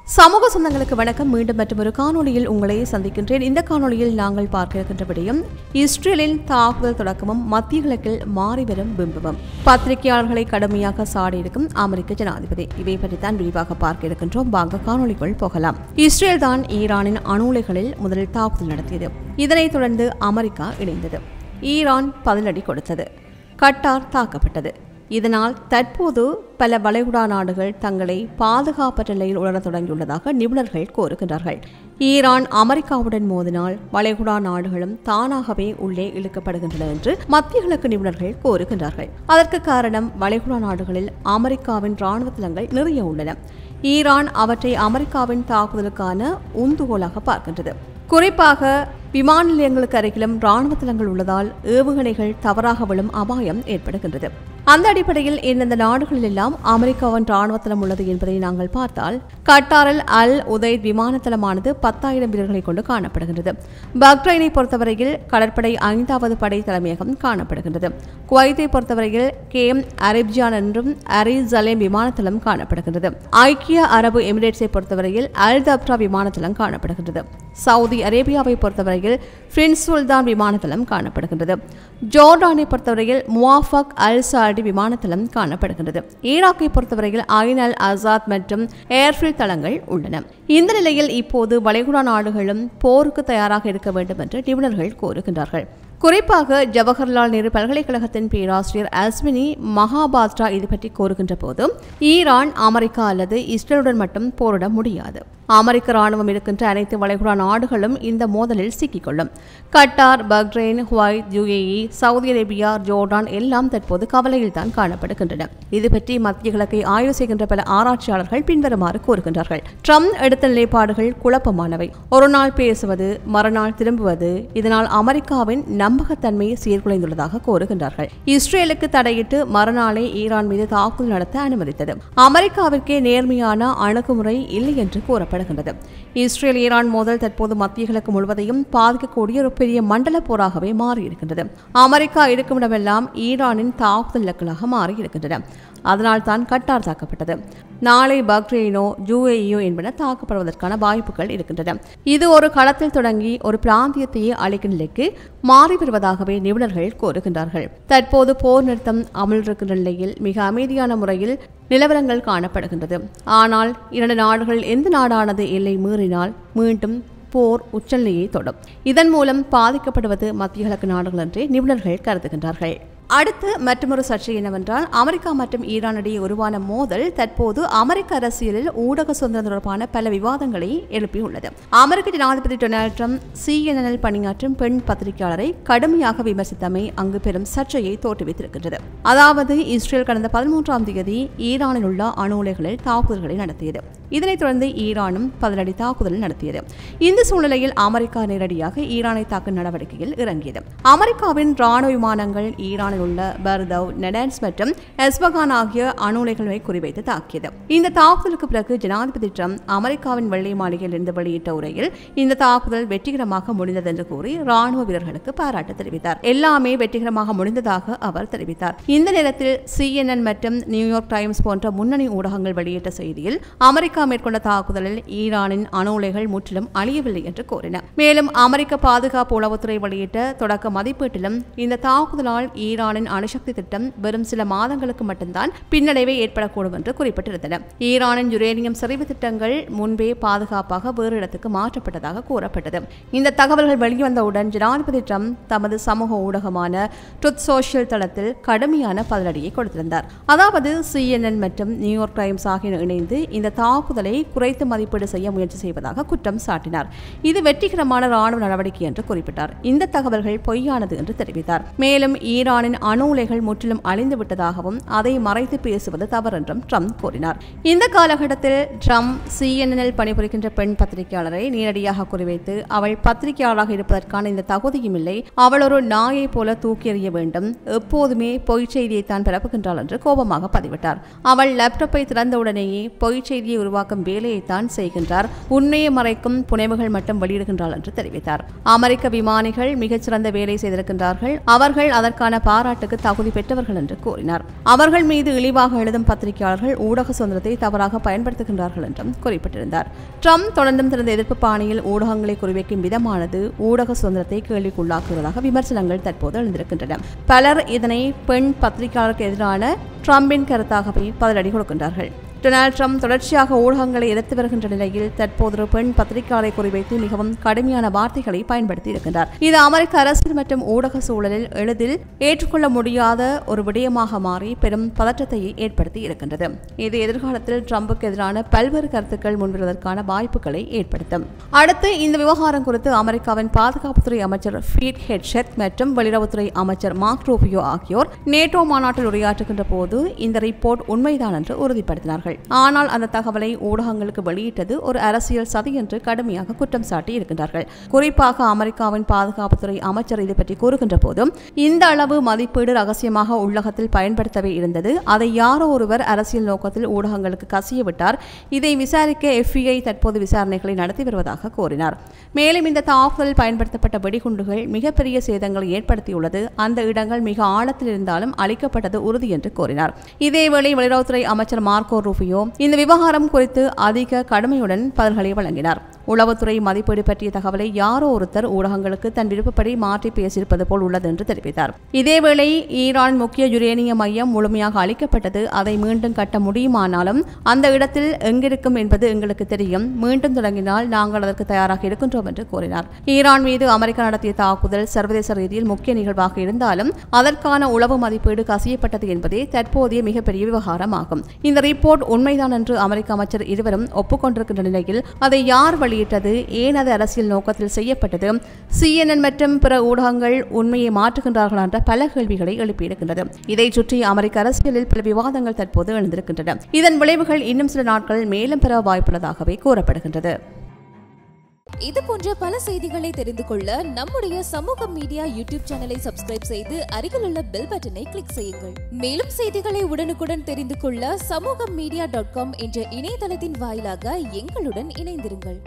சமூக சொந்தங்களுக்கு வணக்கம். மீண்டும் மற்றொரு காணொலியில் உங்களை சந்திக்கின்றேன். இந்த காணொலியில் நாங்கள் பார்க்க இருக்கின்ற விடயம் இஸ்ரேலின் தாக்குதல் தொடக்கமும் மத்திய கிழக்கில் மாறிவரும் பிம்பமும், பத்திரிகையாளர்களை கடுமையாக சாடியிருக்கும் அமெரிக்க ஜனாதிபதி, இவை பற்றித்தான் விரிவாக பார்க்க இருக்கின்றோம். வாங்க காணொலிக்குள் போகலாம். இஸ்ரேல் தான் ஈரானின் அணு உலைகளில் முதலில் தாக்குதல் நடத்தியது. இதனைத் தொடர்ந்து அமெரிக்கா இணைந்தது. ஈரான் பதிலடி கொடுத்தது. கட்டார் தாக்கப்பட்டது. இதனால் தற்போது பல வளைகுடா நாடுகள் தங்களை பாதுகாப்பற்ற நிலையில் உணரத் தொடங்கியுள்ளதாக நிபுணர்கள் கூறுகின்றார்கள். ஈரான் அமெரிக்காவுடன் மோதினால் வளைகுடா நாடுகளும் தானாகவே உள்ளே இழுக்கப்படுகின்றன என்று மத்திய கிழக்கு நிபுணர்கள் கூறுகின்றார்கள். அதற்கு காரணம், வளைகுடா நாடுகளில் அமெரிக்காவின் ராணுவ தளங்கள் நிறைய உள்ளன. ஈரான் அவற்றை அமெரிக்காவின் தாக்குதலுக்கான உந்துகோலாக பார்க்கின்றது. குறிப்பாக விமான நிலையங்களுக்கு அருகிலும் ராணுவ தளங்கள் உள்ளதால் ஏவுகணைகள் தவறாக விழும் அபாயம் ஏற்படுகின்றது. அந்த அடிப்படையில் எந்தெந்த நாடுகளில் எல்லாம் அமெரிக்காவின் ராணுவ தளம் உள்ளது என்பதை நாங்கள் பார்த்தால், கட்டாரில் அல் உதைத் விமான தளமானது 10,000 வீரர்களை கொண்டு காணப்படுகின்றது. பஹ்ரைனை பொறுத்தவரையில் கடற்படை 5வது படை தலைமையகம் காணப்படுகின்றது. குவைத்தை பொறுத்தவரையில் கேம் அரேபியான் என்றும் அரிசலேம் விமான தளம் காணப்படுகின்றது. ஐக்கிய அரபு எமிரேட்ஸை பொறுத்தவரையில் அல் தப்ரா விமான தளம் காணப்படுகின்றது. சவுதி அரேபியாவை பொறுத்தவரையில் பிரின்ஸ் சுல்தான் விமான தளம் காணப்படுகின்றது. ஜோர்டானை பொறுத்தவரையில் முவாஃபக் அல் சாடி விமான தளம் காணப்படுகின்றது. ஈராக்கை பொறுத்தவரையில் ஐன் அல் ஆசாத் மற்றும் ஏர்ஃபீல்ட் தளங்கள் உள்ளன. இந்த நிலையில் இப்போது வளைகுடா நாடுகளும் போருக்கு தயாராக இருக்க வேண்டும் என்று நிபுணர்கள் கூறுகின்றார்கள். குறிப்பாக ஜவஹர்லால் நேரு பல்கலைக்கழகத்தின் பேராசிரியர் அஸ்வினி மகாபாத்ரா இது பற்றி கூறுகின்ற போது, ஈரான் அமெரிக்கா அல்லது இஸ்ரேலுடன் மட்டும் போரிட முடியாது. அமெரிக்க ராணுவம் இருக்கின்ற அனைத்து வளைகுடா நாடுகளும் இந்த மோதலில் சிக்கிக்கொள்ளும். Qatar, Bahrain, Kuwait, UAE, Saudi Arabia, Jordan எல்லாம் தற்போது கவலையில் தான் காணப்படுகின்றன. இது பற்றி மத்திய கிழக்கை ஆய்வு செய்கின்ற பல ஆராய்ச்சியாளர்கள் பின்வருமாறு கூறுகின்றார்கள். ட்ரம்ப் எடுத்த நிலைப்பாடுகள் குழப்பமானவை. ஒரு நாள் பேசுவது, மறுநாள் திரும்புவது, இதனால் அமெரிக்காவின் நம்பகத்தன்மை சீர்குலைந்துள்ளதாக கூறுகின்றார்கள். இஸ்ரேலுக்கு தடையிட்டு மறுநாளே ஈரான் மீது தாக்குதல் நடத்த அனுமதித்தது. அமெரிக்காவிற்கே நேர்மையான அணுகுமுறை இல்லை என்று கூறப்படுகிறது. இஸ்ரேல் ஈரான் மோதல் தற்போது மத்திய கிழக்கு முழுவதையும் பாதிக்கக்கூடிய ஒரு பெரிய மண்டல போராகவே மாறியிருக்கின்றது. அமெரிக்கா இருக்கும் இடமெல்லாம் ஈரானின் தாக்குதல் இலக்குகளாக மாறியிருக்கின்றன. அதனால் தான் கட்டார் தாக்கப்பட்டது. நாளை பஹ்ரைனோ UAE என்பன தாக்கப்படுவதற்கான வாய்ப்புகள் இருக்கின்றன. இது ஒரு களத்தில் தொடங்கி ஒரு பிராந்தியத்தையே அளிக்கும் நிலைக்கு மாறி வருவதாகவே நிபுணர்கள் கூறுகின்றார்கள். தற்போது போர் நிறுத்தம் அமல் இருக்கின்ற நிலையில் மிக அமைதியான முறையில் நிலவரங்கள் காணப்படுகின்றது. ஆனால் இரண்டு நாடுகள் எந்த நாடானது எல்லை மீறினால் மீண்டும் போர் உச்சநிலையை தொடும். இதன் மூலம் பாதிக்கப்படுவது மத்திய கிழக்கு நாடுகள் என்றே நிபுணர்கள் கருதுகின்றார்கள். அடுத்து மற்றொரு சர்ச்சை என்னவென்றால், அமெரிக்கா மற்றும் ஈரான் இடையே உருவான மோதல் தற்போது அமெரிக்க அரசியலில் ஊடக சுதந்திரம் தொடர்பான பல விவாதங்களை எழுப்பியுள்ளது. அமெரிக்க ஜனாதிபதி டொனால்ட் ட்ரம்ப் CNN பணியாற்றும் பெண் பத்திரிகையாளரை கடுமையாக விமர்சித்தமை அங்கு பெரும் சர்ச்சையை தோற்றுவித்திருக்கின்றது. அதாவது, இஸ்ரேல் கடந்த 13ஆம் தேதி ஈரானில் உள்ள அணு உலைகளில் தாக்குதல்களை நடத்தியது. இதனைத் தொடர்ந்து ஈரானும் பதிலடி தாக்குதல் நடத்தியது. இந்த சூழ்நிலையில் அமெரிக்கா நேரடியாக ஈரானை தாக்கும் நடவடிக்கையில் இறங்கியது. அமெரிக்காவின் ராணுவ விமானங்கள் ஈரானில் உள்ள பர்தவ், நெடான்ஸ் மற்றும் எஸ்பகான் ஆகிய அணு உலைகளை குறிவைத்து தாக்கியது. இந்த தாக்குதலுக்கு பிறகு ஜனாதிபதி ட்ரம்ப் அமெரிக்காவின் வெள்ளை மாளிகையில் இருந்து வெளியிட்ட உரையில் இந்த தாக்குதல் வெற்றிகரமாக முடிந்தது என்று கூறி ராணுவ வீரர்களுக்கு பாராட்டு தெரிவித்தார். எல்லாமே வெற்றிகரமாக முடிந்ததாக அவர் தெரிவித்தார். இந்த நேரத்தில் CNN மற்றும் நியூயார்க் டைம்ஸ் போன்ற முன்னணி ஊடகங்கள் வெளியிட்ட செய்தியில், அமெரிக்கா மேற்கொண்ட தாக்குதலில் ஈரானின் அணு உலைகள் முற்றிலும் அழியவில்லை என்று கூறின. மேலும் அமெரிக்க பாதுகாப்பு உளவுத்துறை வெளியிட்ட தொடக்க மதிப்பீட்டிலும் இந்த தாக்குதலால் ஈரானின் அணுசக்தி திட்டம் வெறும் சில மாதங்களுக்கு மட்டும்தான் பின்னடைவை ஏற்படக்கூடும் என்று குறிப்பிட்டிருந்தன. ஈரானின் யுரேனியம் செறிவு திட்டங்கள் முன்பே பாதுகாப்பாக வேறு இடத்துக்கு மாற்றப்பட்டதாக கூறப்பட்டது. இந்த தகவல்கள் வெளிவந்தவுடன் ஜனாதிபதி ட்ரம்ப் தமது சமூக ஊடகமான ட்ரூத் சோஷியல் தளத்தில் கடுமையான பதிலடியை கொடுத்திருந்தார். அதாவது, CNN மற்றும் நியூயார்க் டைம்ஸ் ஆகிய இணைந்து இந்த தாக்குதலை குறைத்து மதிப்பீடு செய்ய முயற்சி செய்வதாக குற்றம் சாட்டினார். இது வெற்றிகரமான ராணுவ நடவடிக்கை என்று குறிப்பிட்டார். இந்த தகவல்கள் பொய்யானது என்று தெரிவித்தார். மேலும் ஈரானின் அணு உலைகள் முற்றிலும் அழிந்து விட்டதாகவும் அதை மறைத்து பேசுவது தவறு என்றும் ட்ரம்ப் கூறினார். இந்த காலகட்டத்தில் ட்ரம்ப் CNN பணிபுரிகின்ற பெண் பத்திரிகையாளரை நேரடியாக குறிவைத்து, அவள் பத்திரிகையாளராக இருப்பதற்கான இந்த தகுதியும் இல்லை, அவள் ஒரு நாயை போல தூக்கி எறிய வேண்டும், எப்போதுமே பொய்ச் செய்தியை தான் பரப்புகின்றாள் என்று கோபமாக பதிவிட்டார். அவள் லேப்டாப்பை திறந்தவுடனேயே பொய்ச் செய்தியை உருவாக்கும் வேலையைத்தான் செய்கின்றார், உண்மையை மறைக்கும் புனைவுகள் மட்டும் வெளியிடுகின்றார் என்று தெரிவித்தார். அமெரிக்க விமானிகள் மிகச்சிறந்த வேலை செய்திருக்கின்றார்கள், அவர்கள் அதற்கான பாராட்டுக்கு தகுதி பெற்றவர்கள் என்று கூறினார். அவர்கள் மீது இழிவாக எழுதும் பத்திரிகையாளர்கள் ஊடக சுதந்திரத்தை தவறாக பயன்படுத்துகின்றார்கள் என்றும் குறிப்பிட்டிருந்தார். ட்ரம்ப் தொடர்ந்தும் தனது எதிர்ப்பு பாணியில் ஊடகங்களை குறிவைக்கும் விதமானது ஊடக சுதந்திரத்தை கேள்விக்குள்ளாக்குவதாக விமர்சனங்கள் தற்போது எழுந்திருக்கின்றன. பலர் இதனை பெண் பத்திரிகையாளருக்கு எதிரான ட்ரம்பின் கருத்தாகவே பதிலடி கொடுக்கின்றார்கள். டொனால்ட் ட்ரம்ப் தொடர்ச்சியாக ஊடகங்களை எதிர்த்து வருகின்ற நிலையில் தற்போது பெண் பத்திரிகையாளரை குறிவைத்து மிகவும் கடுமையான வார்த்தைகளை பயன்படுத்தி இருக்கின்றார். இது அமெரிக்க அரசியல் மற்றும் ஊடக சூழலில் எளிதில் ஏற்றுக்கொள்ள முடியாத ஒரு விடயமாக மாறி பெரும் பதற்றத்தை ஏற்படுத்தி இருக்கின்றது. இது எதிர்காலத்தில் ட்ரம்புக்கு எதிரான பல்வேறு கருத்துக்கள் முன்வருவதற்கான வாய்ப்புகளை ஏற்படுத்தும். அடுத்து இந்த விவகாரம் குறித்து அமெரிக்காவின் பாதுகாப்புத்துறை அமைச்சர் பீட் ஹெட்ஜெத் மற்றும் வெளியுறவுத்துறை அமைச்சர் மார்க் ரூபியோ ஆகியோர் நேட்டோ மாநாட்டில் உரையாற்றுகின்ற போது இந்த ரிப்போர்ட் உண்மைதான் என்று உறுதிப்படுத்தினார்கள். ஆனால் அந்த தகவலை ஊடகங்களுக்கு வெளியிட்டது ஒரு அரசியல் சதி என்று கடுமையாக குற்றம் சாட்டி இருக்கின்றார்கள். குறிப்பாக அமெரிக்காவின் பாதுகாப்புத்துறை அமைச்சர் இது பற்றி கூறுகின்ற போதும் இந்த அளவு மதிப்பீடு ரகசியமாக உள்ளகத்தில் பயன்படுத்தவே இருந்தது, அதை யாரோ ஒருவர் அரசியல் நோக்கத்தில் ஊடகங்களுக்கு கசியவிட்டார், இதை விசாரிக்க FBI தற்போது விசாரணைகளை நடத்தி வருவதாக கூறினார். மேலும் இந்த தாக்குதலில் பயன்படுத்தப்பட்ட வெடிகுண்டுகள் மிகப்பெரிய சேதங்களை ஏற்படுத்தியுள்ளது, அந்த இடங்கள் மிக ஆழத்தில் இருந்தாலும் அளிக்கப்பட்டது உறுதி என்று கூறினார். இதேவேளை வெளியுறவுத்துறை அமைச்சர் மார்க்கோ ரூபியோ இந்த விவகாரம் குறித்து அதிக கடுமையுடன் பதில்களை வழங்கினார். உளவுத்துறை மதிப்பீடு பற்றிய தகவலை யாரோ ஒருத்தர் ஊடகங்களுக்கு தன் விருப்பப்படி மாற்றி பேசியிருப்பது போல் உள்ளது என்று தெரிவித்தார். இதேவேளை ஈரான் முக்கிய யுரேனிய மையம் முழுமையாக அளிக்கப்பட்டது, அதை மீண்டும் கட்ட முடியுமானாலும் அந்த இடத்தில் எங்கிருக்கும் என்பது எங்களுக்கு தெரியும், மீண்டும் தொடங்கினால் நாங்கள் அதற்கு தயாராக இருக்கின்றோம் என்று கூறினார். ஈரான் மீது அமெரிக்கா நடத்திய தாக்குதல் சர்வதேச ரீதியில் முக்கிய நிகழ்வாக இருந்தாலும் அதற்கான உளவு மதிப்பீடு கசியப்பட்டது என்பதே தற்போதைய மிகப்பெரிய விவகாரமாகும். இந்த ரிப்போர்ட் உண்மைதான் என்று அமெரிக்க அமைச்சர் இருவரும் ஒப்புக்கொண்டிருக்கின்ற நிலையில் அதை யார் வெளியிட்டது, ஏன் அது அரசியல் நோக்கத்தில் செய்யப்பட்டது, CNN மற்றும் பிற ஊடகங்கள் உண்மையை மாற்றுகின்றார்களா என்ற பல கேள்விகளை எழுப்பியிருக்கின்றது. இதை சுற்றி அமெரிக்க அரசியலில் பல விவாதங்கள் தற்போது எழுந்திருக்கின்றன. இதன் விளைவுகள் இன்னும் சில நாட்கள் மேலும் பெற வாய்ப்புள்ளதாகவே கூறப்படுகின்றது. இது போன்ற பல செய்திகளை தெரிந்து கொள்ள நம்முடைய சமூக மீடியா யூடியூப் சேனலை சப்ஸ்கிரைப் செய்து அருகில் உள்ள பெல் பட்டனை கிளிக் செய்யுங்கள். மேலும் செய்திகளை உடனுக்குடன் தெரிந்து கொள்ள சமூகமீடியா.com என்ற இணையதளத்தின் வாயிலாக எங்களுடன் இணைந்திருங்கள்.